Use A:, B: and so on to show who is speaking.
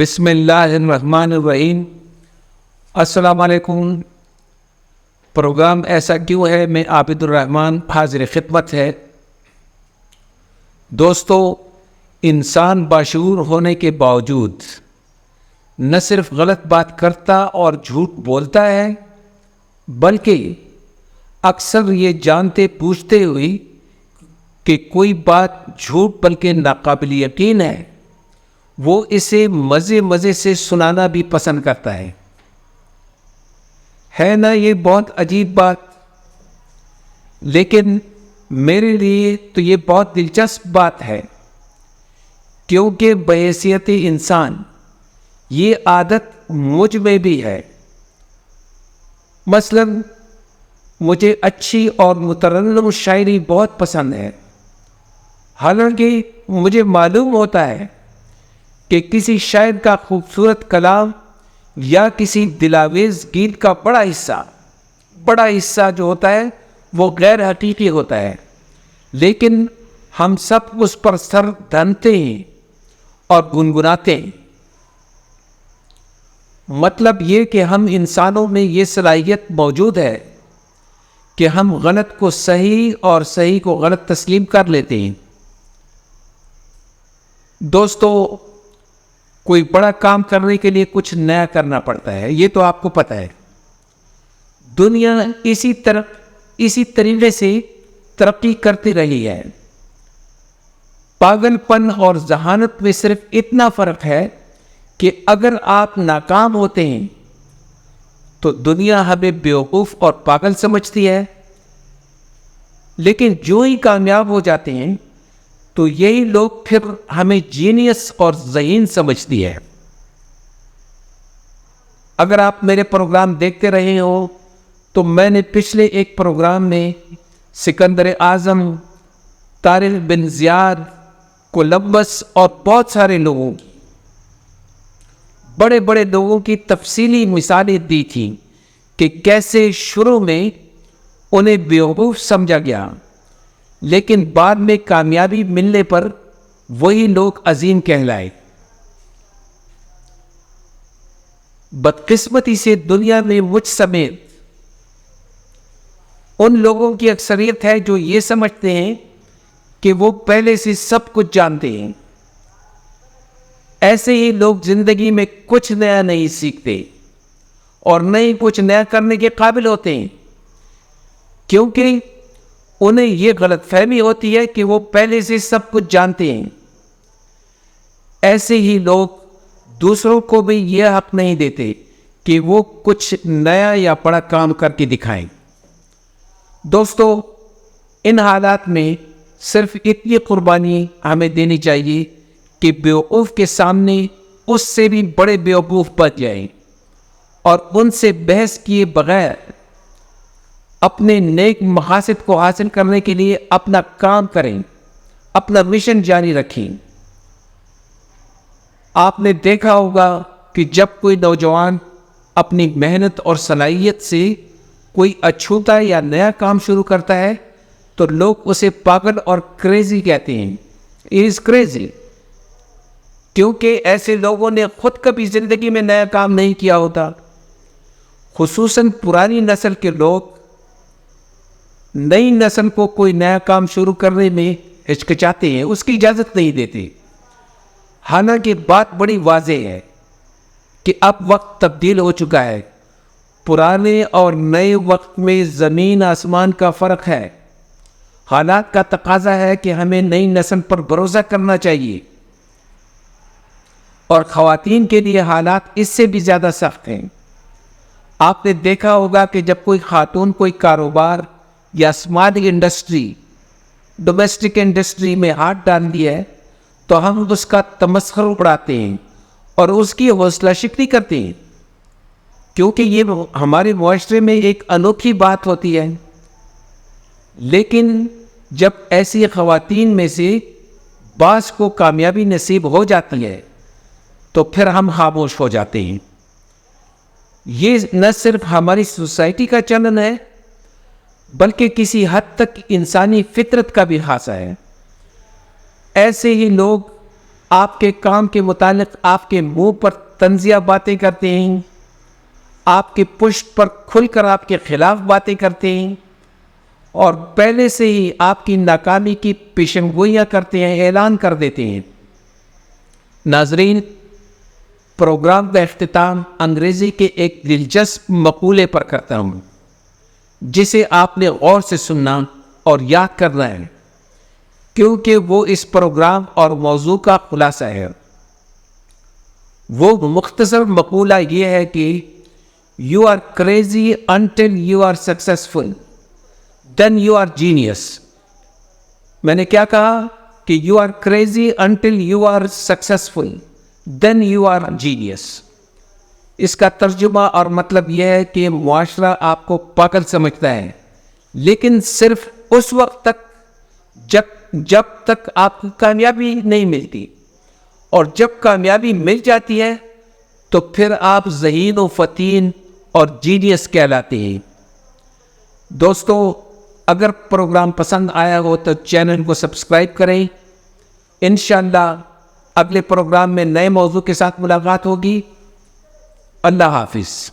A: بسم اللہ الرحمن الرحیم۔ السلام علیکم۔ پروگرام ایسا کیوں ہے میں عابد الرحمن حاضر خدمت ہے۔ دوستو، انسان باشعور ہونے کے باوجود نہ صرف غلط بات کرتا اور جھوٹ بولتا ہے، بلکہ اکثر یہ جانتے بوجھتے ہوئی کہ کوئی بات جھوٹ بلکہ ناقابل یقین ہے، وہ اسے مزے سے سنانا بھی پسند کرتا ہے نا؟ یہ بہت عجیب بات، لیکن میرے لیے تو یہ بہت دلچسپ بات ہے، کیونکہ بحیثیت انسان یہ عادت مجھ میں بھی ہے۔ مثلا مجھے اچھی اور مترنم شاعری بہت پسند ہے، حالانکہ مجھے معلوم ہوتا ہے کہ کسی شاعر کا خوبصورت کلام یا کسی دلاویز گیت کا بڑا حصہ جو ہوتا ہے وہ غیر حقیقی ہوتا ہے، لیکن ہم سب اس پر سر دھنتے ہیں اور گنگناتے ہیں۔ مطلب یہ کہ ہم انسانوں میں یہ صلاحیت موجود ہے کہ ہم غلط کو صحیح اور صحیح کو غلط تسلیم کر لیتے ہیں۔ دوستو، کوئی بڑا کام کرنے کے لیے کچھ نیا کرنا پڑتا ہے، یہ تو آپ کو پتہ ہے۔ دنیا اسی طریقے سے ترقی کرتی رہی ہے۔ پاگل پن اور ذہانت میں صرف اتنا فرق ہے کہ اگر آپ ناکام ہوتے ہیں تو دنیا ہمیں بیوقوف اور پاگل سمجھتی ہے، لیکن جو ہی کامیاب ہو جاتے ہیں تو یہی لوگ پھر ہمیں جینیس اور ذہین سمجھتی ہے۔ اگر آپ میرے پروگرام دیکھتے رہے ہو تو میں نے پچھلے ایک پروگرام میں سکندر اعظم، طارق بن زیاد، کولمبس اور بہت سارے لوگوں کی بڑے لوگوں کی تفصیلی مثالیں دی تھیں کہ کیسے شروع میں انہیں بیوقوف سمجھا گیا، لیکن بعد میں کامیابی ملنے پر وہی لوگ عظیم کہلائے۔ بدقسمتی سے دنیا میں مجھ سمیت ان لوگوں کی اکثریت ہے جو یہ سمجھتے ہیں کہ وہ پہلے سے سب کچھ جانتے ہیں۔ ایسے ہی لوگ زندگی میں کچھ نیا نہیں سیکھتے اور نہ ہی کچھ نیا کرنے کے قابل ہوتے ہیں، کیونکہ انہیں یہ غلط فہمی ہوتی ہے کہ وہ پہلے سے سب کچھ جانتے ہیں۔ ایسے ہی لوگ دوسروں کو بھی یہ حق نہیں دیتے کہ وہ کچھ نیا یا بڑا کام کر کے دکھائیں۔ دوستو، ان حالات میں صرف اتنی قربانی ہمیں دینی چاہیے کہ بیوقوف کے سامنے اس سے بھی بڑے بیوقوف بن جائیں اور ان سے بحث کیے بغیر اپنے نیک مقاصد کو حاصل کرنے کے لیے اپنا کام کریں، اپنا مشن جاری رکھیں۔ آپ نے دیکھا ہوگا کہ جب کوئی نوجوان اپنی محنت اور صلاحیت سے کوئی اچھوتا یا نیا کام شروع کرتا ہے تو لوگ اسے پاگل اور کریزی کہتے ہیں۔ He is crazy، کیونکہ ایسے لوگوں نے خود کبھی زندگی میں نیا کام نہیں کیا ہوتا۔ خصوصاً پرانی نسل کے لوگ نئی نسل کو کوئی نیا کام شروع کرنے میں ہچکچاتے ہیں، اس کی اجازت نہیں دیتے۔ حالانکہ بات بڑی واضح ہے کہ اب وقت تبدیل ہو چکا ہے۔ پرانے اور نئے وقت میں زمین آسمان کا فرق ہے۔ حالات کا تقاضا ہے کہ ہمیں نئی نسل پر بھروسہ کرنا چاہیے، اور خواتین کے لیے حالات اس سے بھی زیادہ سخت ہیں۔ آپ نے دیکھا ہوگا کہ جب کوئی خاتون کوئی کاروبار یا اسمال انڈسٹری، ڈومیسٹک انڈسٹری میں ہاتھ ڈالتی ہے تو ہم اس کا تمسخر اڑاتے ہیں اور اس کی حوصلہ شکنی کرتے ہیں، کیونکہ یہ ہمارے معاشرے میں ایک انوکھی بات ہوتی ہے۔ لیکن جب ایسی خواتین میں سے بعض کو کامیابی نصیب ہو جاتی ہے تو پھر ہم خاموش ہو جاتے ہیں۔ یہ نہ صرف ہماری سوسائٹی کا چلن ہے، بلکہ کسی حد تک انسانی فطرت کا بھی خاصہ ہے۔ ایسے ہی لوگ آپ کے کام کے متعلق آپ کے منہ پر طنزیہ باتیں کرتے ہیں، آپ کے پشت پر کھل کر آپ کے خلاف باتیں کرتے ہیں، اور پہلے سے ہی آپ کی ناکامی کی پیشن گوئیاں کرتے ہیں، اعلان کر دیتے ہیں۔ ناظرین، پروگرام کا اختتام انگریزی کے ایک دلچسپ مقولے پر کرتا ہوں، جسے آپ نے غور سے سننا اور یاد کرنا ہے، کیونکہ وہ اس پروگرام اور موضوع کا خلاصہ ہے۔ وہ مختصر مقولہ یہ ہے کہ "You are crazy until you are successful, then you are genius." میں نے کیا کہا کہ "You are crazy until you are successful, then you are genius." اس کا ترجمہ اور مطلب یہ ہے کہ معاشرہ آپ کو پاگل سمجھتا ہے، لیکن صرف اس وقت تک جب تک آپ کو کامیابی نہیں ملتی، اور جب کامیابی مل جاتی ہے تو پھر آپ ذہین و فطین اور جینیس کہلاتے ہیں۔ دوستو، اگر پروگرام پسند آیا ہو تو چینل کو سبسکرائب کریں۔ انشاءاللہ اگلے پروگرام میں نئے موضوع کے ساتھ ملاقات ہوگی۔ اللہ حافظ۔